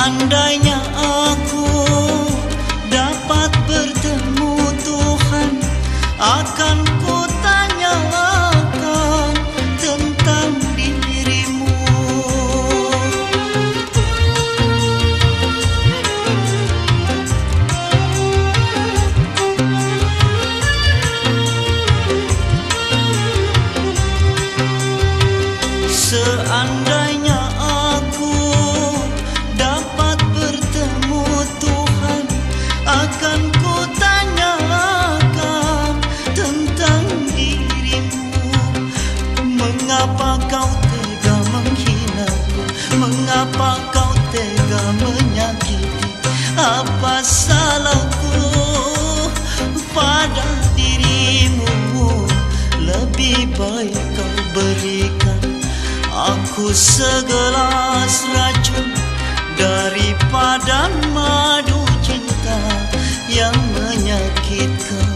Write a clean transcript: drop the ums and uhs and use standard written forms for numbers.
Seandainya aku dapat bertemu Tuhan, akan ku tanyakan tentang dirimu. Seandainya aku dapat bertemu Tuhan, akan ku tanyakan tentang dirimu. Mengapa kau tega menghinaku? Mengapa kau tega menyakiti? Apa salahku pada dirimu? Lebih baik kau berikan aku segelas racun daripada madu cinta yang menyakitkan.